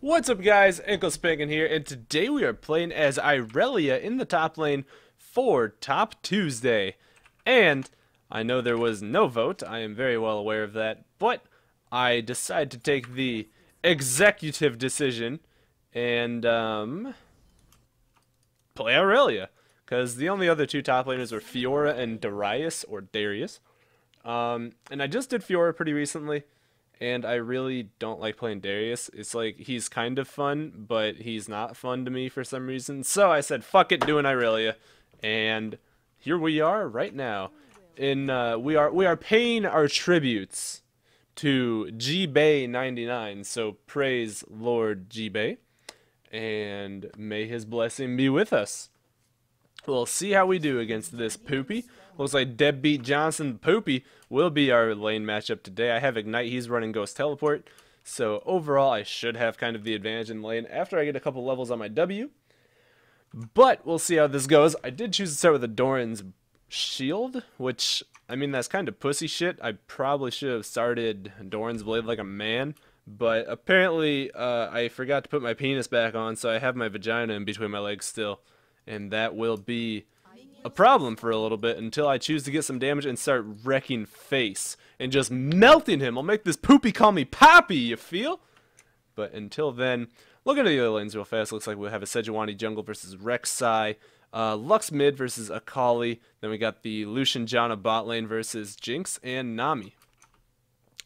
What's up guys, Anklespankin here, and today we are playing as Irelia in the top lane for Top Tuesday. And I know there was no vote, I am very well aware of that, but I decided to take the executive decision and play Irelia. Because the only other two top laners were Fiora and Darius, or Darius. And I just did Fiora pretty recently. And I really don't like playing Darius. It's like, he's kind of fun, but he's not fun to me for some reason. So I said, fuck it, doing Irelia. And here we are right now. We are paying our tributes to G-Bay99. So praise Lord G-Bay. And may his blessing be with us. We'll see how we do against this Poopy. Looks like Deadbeat Johnson Poopy will be our lane matchup today. I have Ignite, he's running Ghost Teleport. So overall, I should have kind of the advantage in lane after I get a couple levels on my W. But we'll see how this goes. I did choose to start with a Doran's Shield, which, I mean, that's kind of pussy shit. I probably should have started Doran's Blade like a man. But apparently, I forgot to put my penis back on, so I have my vagina in between my legs still. And that will be a problem for a little bit until I choose to get some damage and start wrecking face and just melting him. I'll make this Poopy call me Poppy, you feel? But until then, look at the other lanes real fast. Looks like we'll have a Sejuani jungle versus Rek'Sai, Lux mid versus Akali. Then we got the Lucian Janna bot lane versus Jinx and Nami.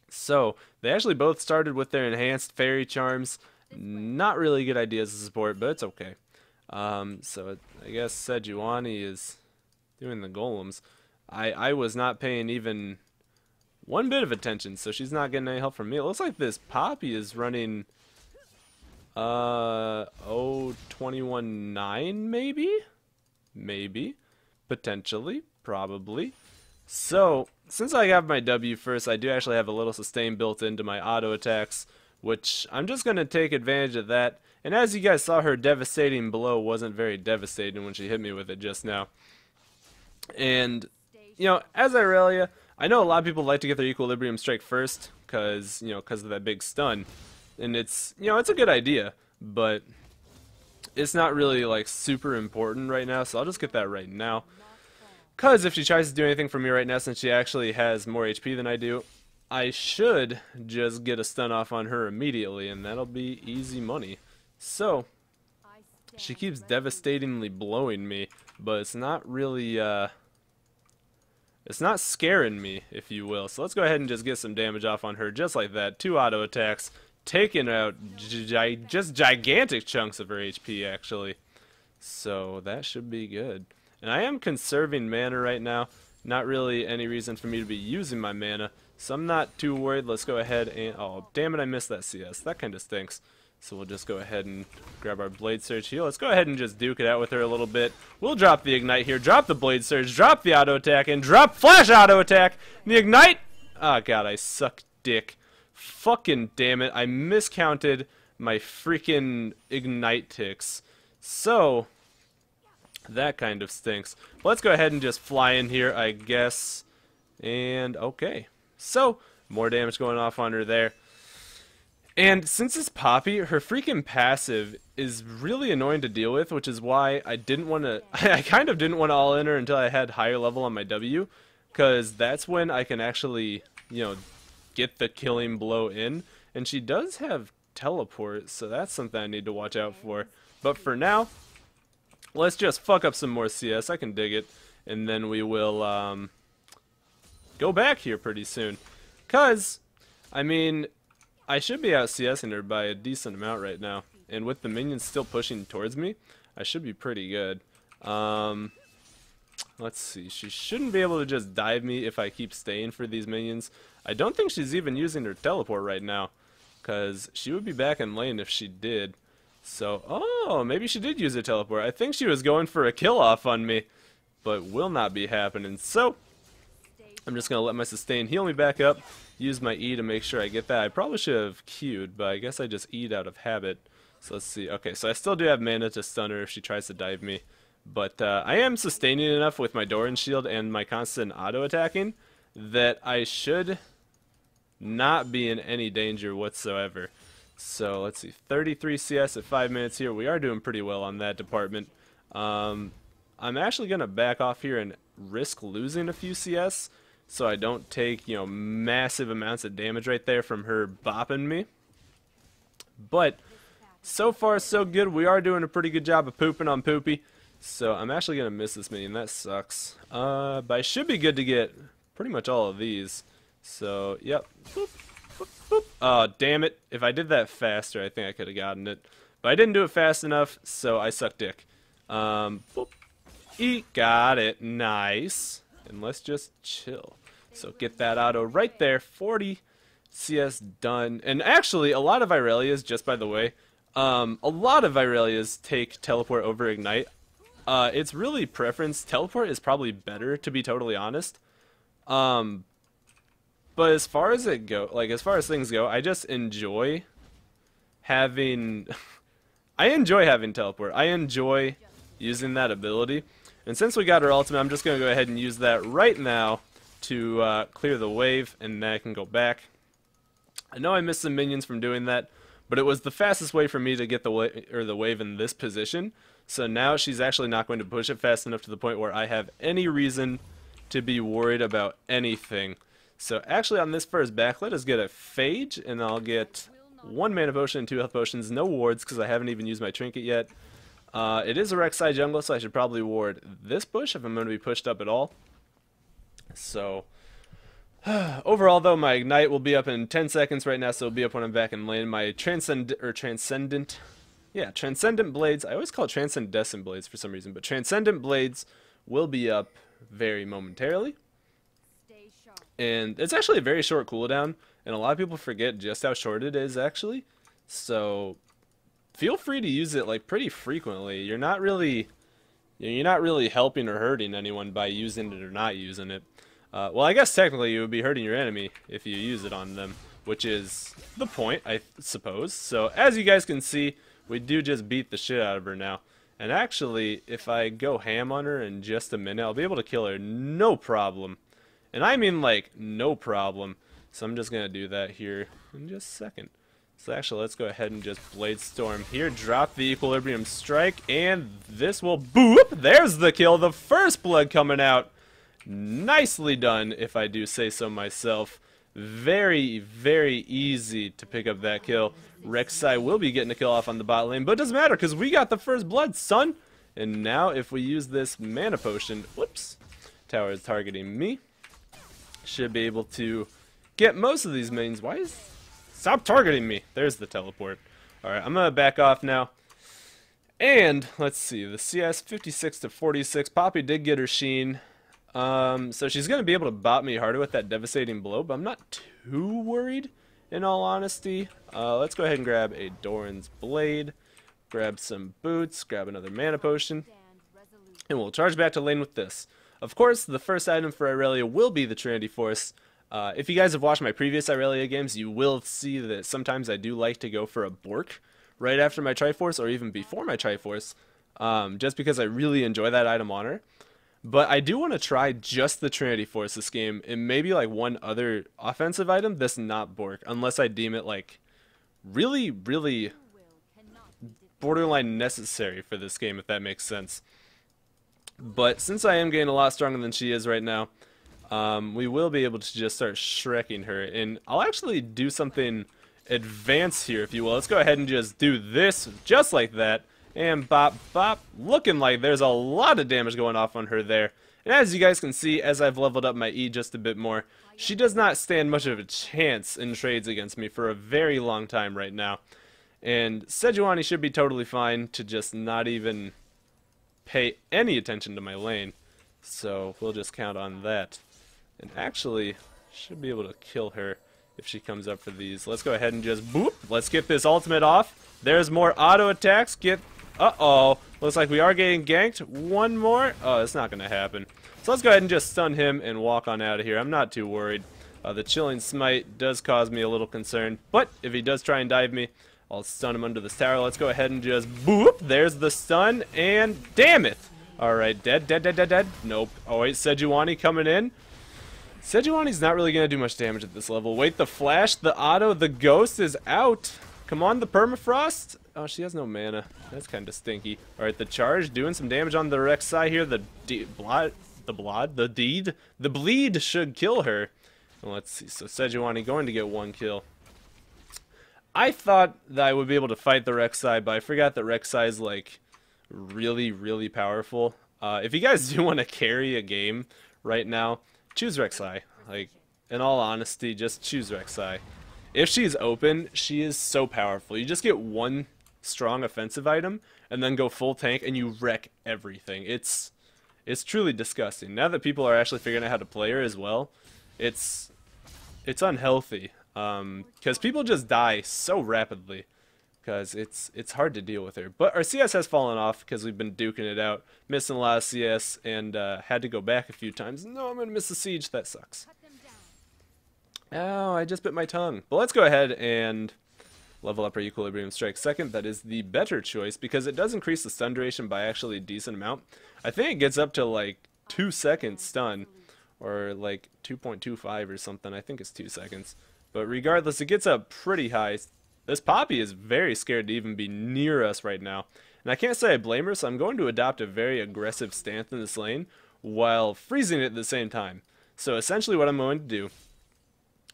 So they actually both started with their enhanced fairy charms. Not really good ideas to support, but it's okay. So I guess Sejuani is doing the golems. I was not paying even one bit of attention, so she's not getting any help from me. It looks like this Poppy is running 21-9 maybe, potentially, probably. So since I have my W first, I do actually have a little sustain built into my auto attacks, which I'm just going to take advantage of that. And as you guys saw, her devastating blow wasn't very devastating when she hit me with it just now. And, you know, as Irelia, I know a lot of people like to get their Equilibrium Strike first, because of that big stun. And it's, it's a good idea, but it's not really, like, super important right now, so I'll just get that right now. Because if she tries to do anything for me right now, since she actually has more HP than I do, I should just get a stun off on her immediately, and that'll be easy money. So, she keeps devastatingly blowing me, but it's not really, it's not scaring me, if you will. So let's go ahead and just get some damage off on her, just like that. 2 auto attacks, taking out just gigantic chunks of her HP, actually. So that should be good. And I am conserving mana right now. Not really any reason for me to be using my mana, so I'm not too worried. Let's go ahead and... oh, damn it, I missed that CS. That kind of stinks. So we'll just go ahead and grab our Blade Surge heal. Let's go ahead and just duke it out with her a little bit. We'll drop the Ignite here, drop the Blade Surge, drop the Auto Attack, and drop Flash Auto Attack. The Ignite... oh, God, I suck dick. Fucking damn it. I miscounted my freaking Ignite ticks. So, that kind of stinks. Let's go ahead and just fly in here, I guess. And, okay. So, more damage going off on her there. And since it's Poppy, her freaking passive is really annoying to deal with, which is why I didn't want to... I kind of didn't want to all-in her until I had higher level on my W, because that's when I can actually, get the killing blow in. And she does have teleport, so that's something I need to watch out for. But for now, let's just fuck up some more CS. I can dig it. And then we will go back here pretty soon. Because, I mean... I should be out CSing her by a decent amount right now, and with the minions still pushing towards me, I should be pretty good. Let's see, she shouldn't be able to just dive me if I keep staying for these minions. I don't think she's even using her teleport right now, because she would be back in lane if she did. So, oh, maybe she did use her teleport. I think she was going for a kill off on me, but will not be happening. So, I'm just going to let my sustain heal me back up. Use my E to make sure I get that. I probably should have Q'd, but I guess I just E'd out of habit. So let's see. Okay, so I still do have mana to stun her if she tries to dive me. But I am sustaining enough with my Doran shield and my constant auto attacking that I should not be in any danger whatsoever. So let's see, 33 CS at 5 minutes here. We are doing pretty well on that department. I'm actually going to back off here and risk losing a few CS so I don't take, you know, massive amounts of damage right there from her bopping me. But so far so good. We are doing a pretty good job of pooping on Poopy. So I'm actually going to miss this minion. That sucks. But I should be good to get pretty much all of these. So, yep. Boop, boop, boop. Oh, damn it. If I did that faster, I think I could have gotten it. But I didn't do it fast enough, so I suck dick. Boop. Eat. Got it. Nice. And let's just chill. So get that auto right there. 40 CS done. And actually, a lot of Irelias, just by the way, a lot of Irelias take teleport over ignite. It's really preference. Teleport is probably better, to be totally honest. But as far as as far as things go, I just enjoy having I enjoy having teleport. I enjoy using that ability. And since we got our ultimate, I'm just going to go ahead and use that right now to clear the wave, and then I can go back. I know I missed some minions from doing that, but it was the fastest way for me to get the wave in this position. So now she's actually not going to push it fast enough to the point where I have any reason to be worried about anything. So actually on this first back, let us get a Phage, and I'll get 1 mana potion and 2 health potions, no wards because I haven't even used my trinket yet. It is a Rek'Sai jungle, so I should probably ward this bush if I'm going to be pushed up at all. So overall though, my ignite will be up in 10 seconds right now, so it'll be up when I'm back in lane. My transcendent blades, I always call it transcendescent blades for some reason, but transcendent blades will be up very momentarily. And it's actually a very short cooldown, and a lot of people forget just how short it is actually. So feel free to use it like pretty frequently. You're not really helping or hurting anyone by using it or not using it. Well, I guess technically you would be hurting your enemy if you use it on them, which is the point, I suppose. So as you guys can see, we do just beat the shit out of her now. And actually, if I go ham on her in just a minute, I'll be able to kill her no problem. And I mean like no problem. So I'm just going to do that here in just a second. So actually, let's go ahead and just Blade Storm here. Drop the Equilibrium Strike, and this will boop. There's the kill. The first blood coming out. Nicely done, if I do say so myself. Very, very easy to pick up that kill. Rek'Sai will be getting a kill off on the bot lane, but it doesn't matter because we got the first blood, son. And now if we use this mana potion, whoops, tower is targeting me. Should be able to get most of these minions. Stop targeting me. There's the teleport. Alright, I'm going to back off now. And let's see, the CS 56 to 46. Poppy did get her Sheen. So she's going to be able to bot me harder with that devastating blow, but I'm not too worried, in all honesty. Let's go ahead and grab a Doran's Blade, grab some boots, grab another mana potion, and we'll charge back to lane with this. Of course, the first item for Irelia will be the Trinity Force. If you guys have watched my previous Irelia games, you will see that sometimes I do like to go for a Bork right after my Triforce, or even before my Triforce, just because I really enjoy that item on her. But I do want to try just the Trinity Force this game, and maybe like one other offensive item that's not Bork, unless I deem it like really, really borderline necessary for this game, if that makes sense. But since I am getting a lot stronger than she is right now, we will be able to just start shrekking her. And I'll actually do something advanced here, if you will. Let's go ahead and just do this just like that. And bop, bop. Looking like there's a lot of damage going off on her there. And as you guys can see, as I've leveled up my E just a bit more, she does not stand much of a chance in trades against me for a very long time right now. And Sejuani should be totally fine to just not even pay any attention to my lane. So we'll just count on that. And actually, should be able to kill her if she comes up for these. Let's go ahead and just boop. Let's get this ultimate off. There's more auto attacks. Uh-oh. Looks like we are getting ganked. One more. Oh, it's not going to happen. So let's go ahead and just stun him and walk on out of here. I'm not too worried. The Chilling Smite does cause me a little concern. But if he does try and dive me, I'll stun him under this tower. Let's go ahead and just boop. There's the stun. And damn it. Alright, dead. Nope. Oh, wait. Sejuani coming in. Sejuani's not really going to do much damage at this level. Wait, the flash, the auto, the ghost is out. Come on, the permafrost. Oh, she has no mana. That's kind of stinky. All right, the charge doing some damage on the Rek'Sai here. The bleed should kill her. And let's see. So Sejuani going to get 1 kill. I thought that I would be able to fight the Rek'Sai, but I forgot that Rek'Sai is like really, really powerful. If you guys do want to carry a game right now, choose Rek'Sai. Like, in all honesty, just choose Rek'Sai. If she's open, she is so powerful. You just get 1 strong offensive item and then go full tank and you wreck everything. It's truly disgusting. Now that people are actually figuring out how to play her as well, it's unhealthy. Because people just die so rapidly. Because it's hard to deal with her. But our CS has fallen off because we've been duking it out. Missing a lot of CS and had to go back a few times. No, I'm going to miss the siege. That sucks. Oh, I just bit my tongue. But let's go ahead and level up our Equilibrium Strike second. That is the better choice because it does increase the stun duration by actually a decent amount. I think it gets up to like 2 seconds stun. Or like 2.25 or something. I think it's 2 seconds. But regardless, it gets up pretty high. This Poppy is very scared to even be near us right now. And I can't say I blame her, so I'm going to adopt a very aggressive stance in this lane while freezing it at the same time. So essentially what I'm going to do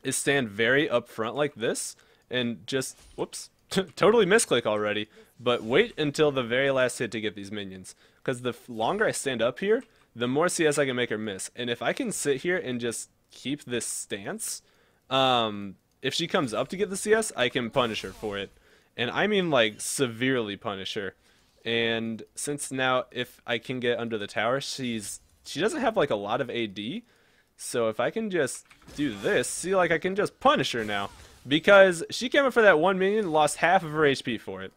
is stand very up front like this and just, whoops, totally misclick already, but wait until the very last hit to get these minions. Because the longer I stand up here, the more CS I can make her miss. And if I can sit here and just keep this stance, if she comes up to get the CS, I can punish her for it. And I mean like severely punish her. And since now if I can get under the tower, she doesn't have like a lot of AD. So if I can just do this, see, like I can just punish her now. Because she came up for that 1 minion, lost half of her HP for it.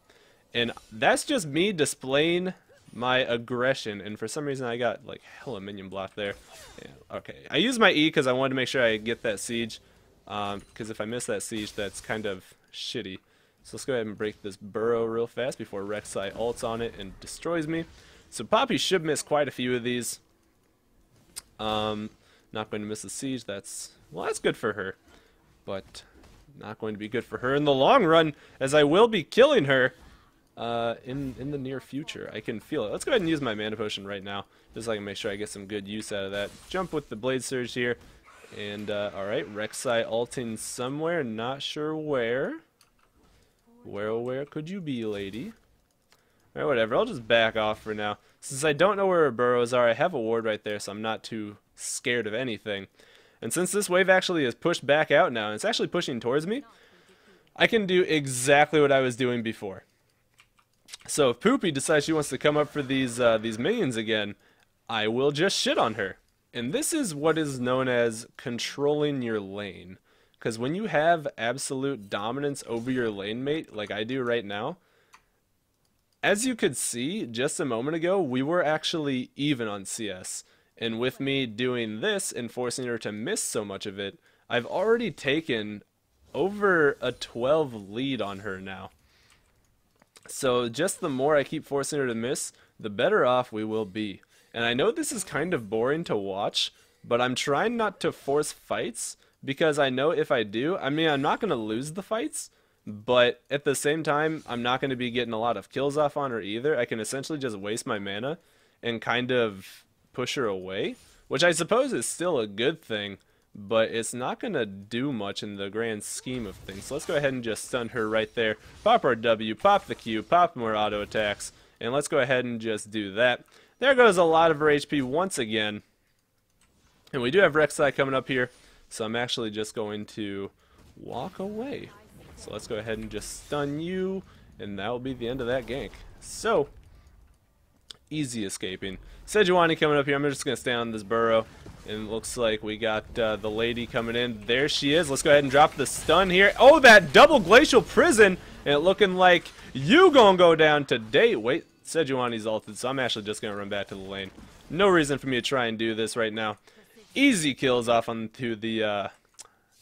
And that's just me displaying my aggression. And for some reason I got like hella minion block there. Yeah, okay, I used my E because I wanted to make sure I get that siege. Because if I miss that siege, that's kind of shitty. So let's go ahead and break this burrow real fast before Rek'Sai ults on it and destroys me. So Poppy should miss quite a few of these. Not going to miss the siege. That's good for her. But not going to be good for her in the long run, as I will be killing her in the near future. I can feel it. Let's go ahead and use my mana potion right now, just so I can make sure I get some good use out of that. Jump with the blade surge here. And, alright, Rek'Sai ulting somewhere, not sure where. Where could you be, lady? Alright, whatever, I'll just back off for now. Since I don't know where her burrows are, I have a ward right there, so I'm not too scared of anything. And since this wave actually is pushed back out now, and it's actually pushing towards me, I can do exactly what I was doing before. So if Poopy decides she wants to come up for these minions again, I will just shit on her. And this is what is known as controlling your lane. Because when you have absolute dominance over your lane mate, like I do right now, as you could see just a moment ago, we were actually even on CS. And with me doing this and forcing her to miss so much of it, I've already taken over a 12 lead on her now. So just the more I keep forcing her to miss, the better off we will be. And I know this is kind of boring to watch, but I'm trying not to force fights, because I know if I do, I mean, I'm not going to lose the fights, but at the same time, I'm not going to be getting a lot of kills off on her either. I can essentially just waste my mana and kind of push her away, which I suppose is still a good thing, but it's not going to do much in the grand scheme of things. So let's go ahead and just stun her right there. Pop our W, pop the Q, pop more auto attacks, and let's go ahead and just do that. There goes a lot of her HP once again. And we do have Rek'Sai coming up here, so I'm actually just going to walk away. So let's go ahead and just stun you, and that will be the end of that gank. So, easy escaping. Sejuani coming up here. I'm just going to stay on this burrow. And it looks like we got the lady coming in. There she is. Let's go ahead and drop the stun here. Oh, that double glacial prison. And it looking like you gonna go down today. Wait, Sejuani's ulted, so I'm actually just going to run back to the lane. No reason for me to try and do this right now. Easy kills off onto the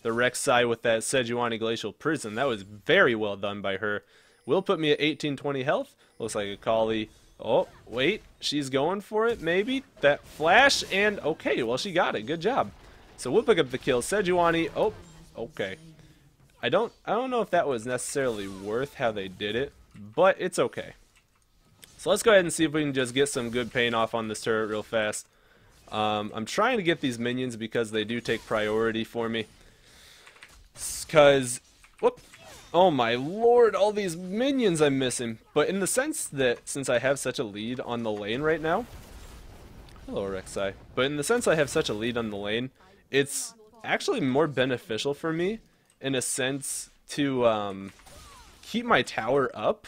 Rek'Sai with that Sejuani glacial prison. That was very well done by her. Will put me at 1820 health. Looks like a Kali. Oh, wait, she's going for it, maybe? That flash, and okay, well, she got it. Good job. So we'll pick up the kill. Sejuani, oh, okay. I don't know if that was necessarily worth how they did it, but it's okay. So let's go ahead and see if we can just get some good paint off on this turret real fast. I'm trying to get these minions because they do take priority for me. Because, whoop, oh my lord, all these minions I'm missing. But in the sense that since I have such a lead on the lane right now, hello Rek'Sai, but in the sense I have such a lead on the lane, it's actually more beneficial for me in a sense to keep my tower up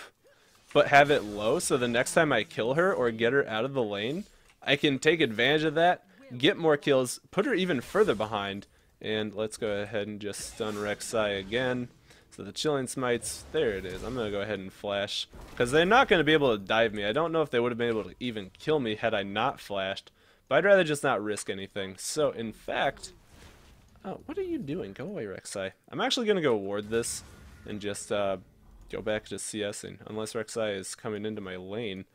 but have it low, so the next time I kill her or get her out of the lane, I can take advantage of that, get more kills, put her even further behind. And let's go ahead and just stun Rek'Sai again. So the Chilling Smites, there it is. I'm going to go ahead and flash, because they're not going to be able to dive me. I don't know if they would have been able to even kill me had I not flashed, but I'd rather just not risk anything. So in fact, oh, what are you doing? Go away, Rek'Sai. I'm actually going to go ward this and just go back to CSing, unless Rek'Sai is coming into my lane.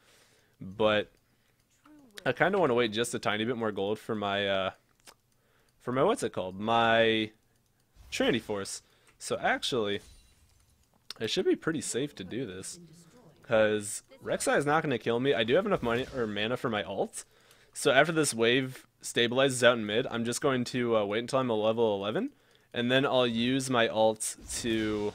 But I kind of want to wait just a tiny bit more gold for my what's it called? My Trinity Force. So actually, it should be pretty safe to do this, because Rek'Sai is not going to kill me. I do have enough money or mana for my ult. So after this wave stabilizes out in mid, I'm just going to wait until I'm a level 11, and then I'll use my ult to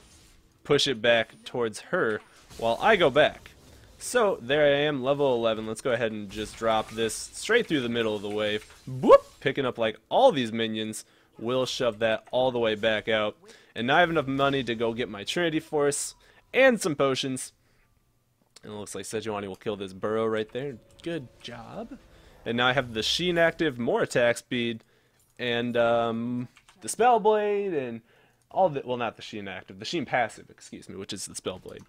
push it back towards her while I go back. So there I am, level 11. Let's go ahead and just drop this straight through the middle of the wave. Boop! Picking up like all these minions. We'll shove that all the way back out. And now I have enough money to go get my Trinity Force and some potions. And it looks like Sejuani will kill this burrow right there. Good job. And now I have the Sheen active, more attack speed, and the Spell Blade, and all the, well, not the Sheen active, the Sheen passive, excuse me, which is the Spell Blade.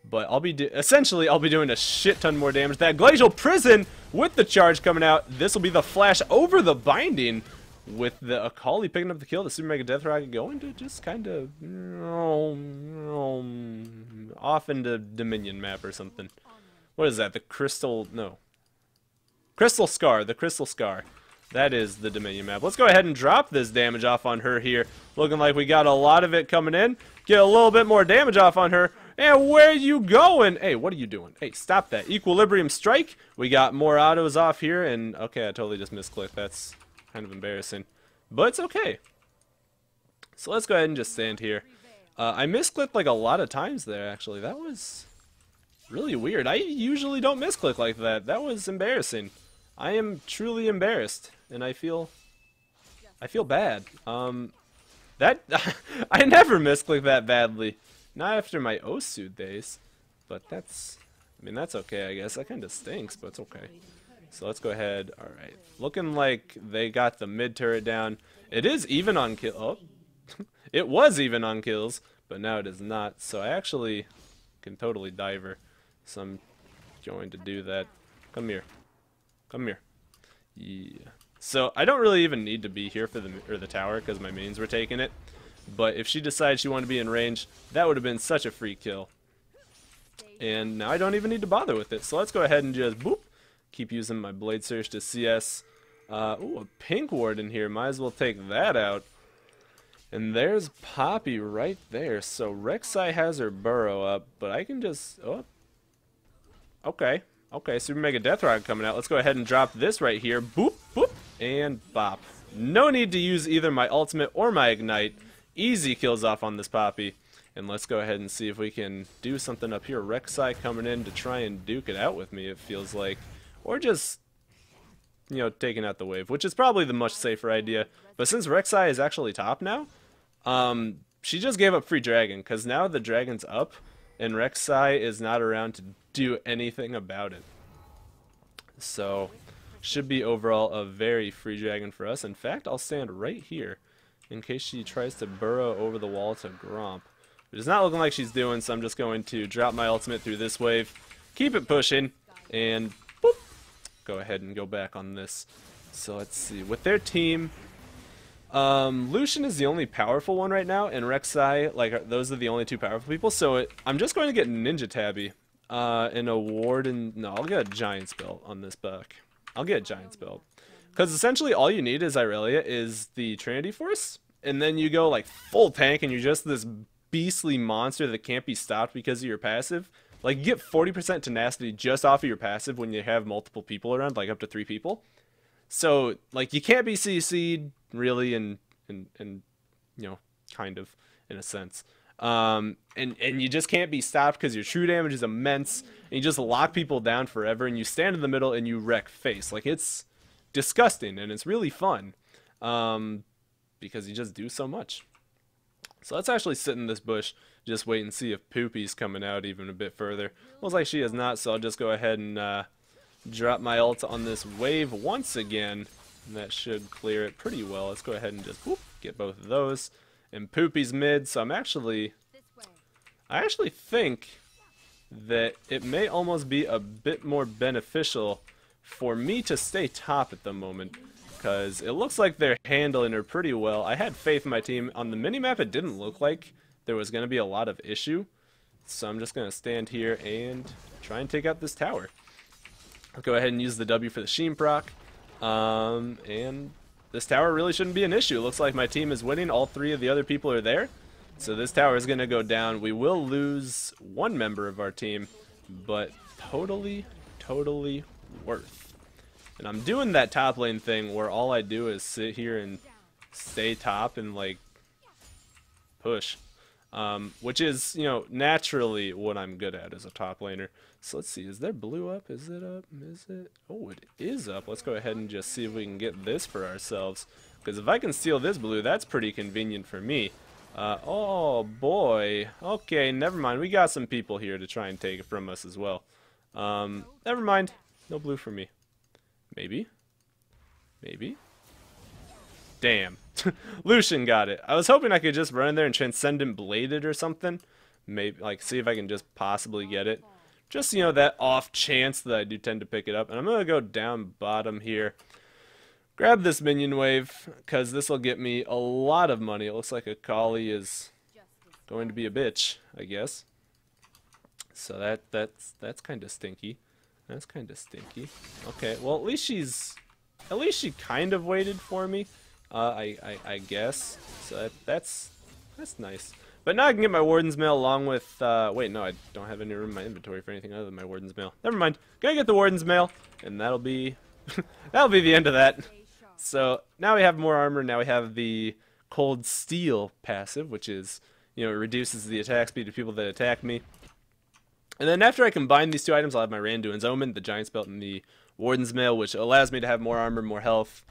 But I'll be essentially I'll be doing a shit ton more damage. That Glacial Prison with the charge coming out. This will be the flash over the binding with the Akali picking up the kill. The Super Mega Death Rocket going to just kind of off into Dominion map or something. What is that? The Crystal? No. Crystal Scar. The Crystal Scar. That is the Dominion map. Let's go ahead and drop this damage off on her here. Looking like we got a lot of it coming in. Get a little bit more damage off on her. And where you going? Hey, what are you doing? Hey, stop that. Equilibrium Strike. We got more autos off here. And, okay, I totally just misclicked. That's kind of embarrassing. But it's okay. So let's go ahead and just stand here. I misclicked like a lot of times there, actually. That was really weird. I usually don't misclick like that. That was embarrassing. I am truly embarrassed. And I feel bad. That I never misclick that badly. Not after my Osu days, but that's, I mean, that's okay, I guess. That kind of stinks, but it's okay. So let's go ahead. All right, looking like they got the mid turret down. It is even on kill. Oh, it was even on kills, but now it is not. So I actually can totally dive her. So I'm going to do that. Come here. Come here. Yeah. So I don't really even need to be here for the tower because my minions were taking it. But if she decided she wanted to be in range, that would have been such a free kill. And now I don't even need to bother with it. So let's go ahead and just boop. Keep using my Blade Surge to CS. Ooh, a pink ward in here. Might as well take that out. And there's Poppy right there. So Rek'Sai has her burrow up, but I can just... Oh. Okay. Okay, Super Mega Death Rocket coming out. Let's go ahead and drop this right here. Boop, boop, and bop. No need to use either my ultimate or my ignite. Easy kills off on this Poppy. And let's go ahead and see if we can do something up here. Rek'Sai coming in to try and duke it out with me, it feels like. Or just, you know, taking out the wave, which is probably the much safer idea. But since Rek'Sai is actually top now, she just gave up free dragon, because now the dragon's up, and Rek'Sai is not around to do anything about it. So, should be overall a very free dragon for us. In fact, I'll stand right here in case she tries to burrow over the wall to Gromp. It is not looking like she's doing, so I'm just going to drop my ultimate through this wave, keep it pushing, and boop, go ahead and go back on this. So let's see. With their team, Lucian is the only powerful one right now, and Rek'Sai, like, those are the only two powerful people. So I'm just going to get Ninja Tabby and a ward, and no, I'll get a Giant's Belt on this buck. I'll get a Giant's Belt. Because essentially all you need is Irelia is the Trinity Force, and then you go like full tank and you're just this beastly monster that can't be stopped because of your passive. Like, you get 40% tenacity just off of your passive when you have multiple people around, like up to 3 people. So, like, you can't be CC'd, really, and you know, kind of, in a sense. And you just can't be stopped because your true damage is immense, and you just lock people down forever, and you stand in the middle and you wreck face. Like, it's disgusting, and it's really fun, because you just do so much. So let's actually sit in this bush, just wait and see if Poopy's coming out even a bit further. Looks like she is not, so I'll just go ahead and drop my ult on this wave once again, and that should clear it pretty well. Let's go ahead and just whoop, get both of those. And Poopy's mid, so I actually think that it may almost be a bit more beneficial for me to stay top at the moment, because it looks like they're handling her pretty well. I had faith in my team. On the minimap, it didn't look like there was going to be a lot of issue, so I'm just going to stand here and try and take out this tower. I'll go ahead and use the W for the Sheen proc, and this tower really shouldn't be an issue. It looks like my team is winning. All 3 of the other people are there. So this tower is going to go down. We will lose 1 member of our team, but totally worth. And I'm doing that top lane thing where all I do is sit here and stay top and, like, push. Which is, you know, naturally what I'm good at as a top laner. So let's see, is there blue up? Is it up? Is it? Oh, it is up. Let's go ahead and just see if we can get this for ourselves. Because if I can steal this blue, that's pretty convenient for me. Oh boy. Okay, never mind. We got some people here to try and take it from us as well. Never mind. No blue for me. Maybe? Maybe? Damn. Lucian got it. I was hoping I could just run in there and Transcendent Blade it or something. Maybe, like, see if I can just possibly get it. Just, you know, that off chance that I do tend to pick it up. And I'm going to go down bottom here. Grab this minion wave, because this will get me a lot of money. It looks like Akali is going to be a bitch, I guess. So that's kind of stinky. That's kind of stinky. Okay, well, at least she kind of waited for me. I guess. So that's nice. But now I can get my Warden's Mail along with, wait, no, I don't have any room in my inventory for anything other than my Warden's Mail. Never mind. Gonna get the Warden's Mail, and that'll be, that'll be the end of that. So, now we have more armor, now we have the Cold Steel passive, which is, you know, it reduces the attack speed of people that attack me. And then after I combine these 2 items, I'll have my Randuin's Omen, the Giant's Belt, and the Warden's Mail, which allows me to have more armor, more health.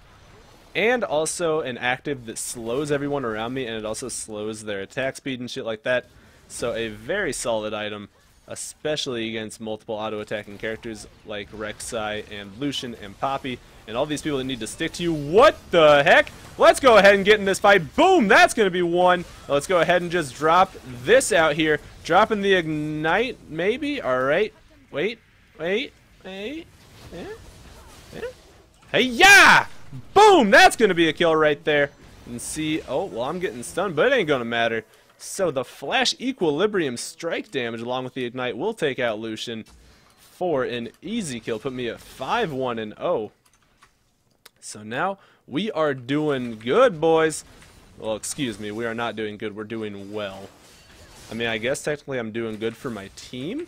And also an active that slows everyone around me, and it also slows their attack speed and shit like that. So a very solid item, especially against multiple auto-attacking characters like Rek'Sai and Lucian and Poppy, and all these people that need to stick to you. What the heck? Let's go ahead and get in this fight. Boom! That's going to be 1. Let's go ahead and just drop this out here. Dropping the Ignite, maybe? Alright. Wait. Yeah? Hey-ya! Boom! That's going to be a kill right there. And see, oh, well, I'm getting stunned, but it ain't going to matter. So the Flash Equilibrium strike damage along with the Ignite will take out Lucian for an easy kill. Put me at 5-1-0. So now we are doing good, boys. Well, excuse me, we are not doing good. We're doing well. I mean, I guess technically I'm doing good for my team,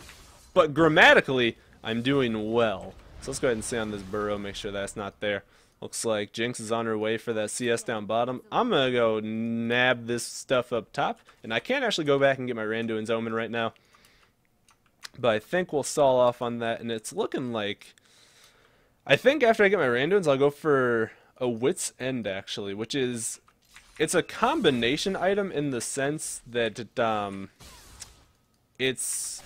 but grammatically, I'm doing well. So let's go ahead and stay on this burrow, make sure that's not there. Looks like Jinx is on her way for that CS down bottom. I'm going to go nab this stuff up top. And I can't actually go back and get my Randuin's Omen right now. But I think we'll stall off on that. And it's looking like, I think after I get my Randuin's, I'll go for a Wit's End, actually. Which is, it's a combination item in the sense that it's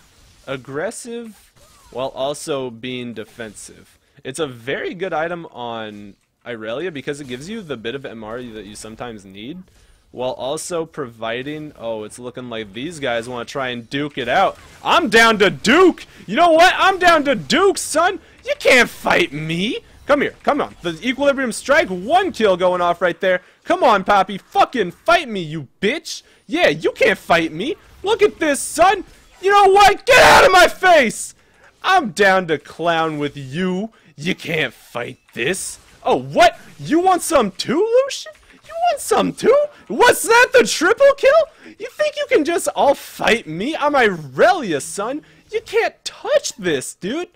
aggressive while also being defensive. It's a very good item on Irelia because it gives you the bit of MR that you sometimes need, while also providing, oh, it's looking like these guys want to try and duke it out. I'm down to duke! You know what? I'm down to duke, son! You can't fight me! Come here, come on. The Equilibrium Strike, 1 kill going off right there. Come on, Poppy, fucking fight me, you bitch! Yeah, you can't fight me! Look at this, son! You know what? Get out of my face! I'm down to clown with you. You can't fight this. Oh, what? You want some too, Lucian? You want some too? What's that, the triple kill? You think you can just all fight me? I'm Irelia, son. You can't touch this, dude.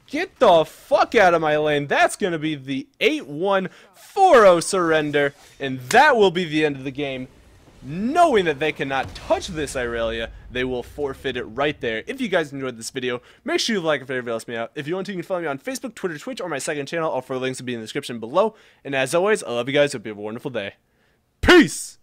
Get the fuck out of my lane. That's going to be the 8-1 4-0 surrender, and that will be the end of the game. Knowing that they cannot touch this Irelia, they will forfeit it right there. If you guys enjoyed this video, make sure you like if it helps me out. If you want to, you can follow me on Facebook, Twitter, Twitch, or my second channel. All four links will be in the description below. And as always, I love you guys. Hope you have a wonderful day. Peace!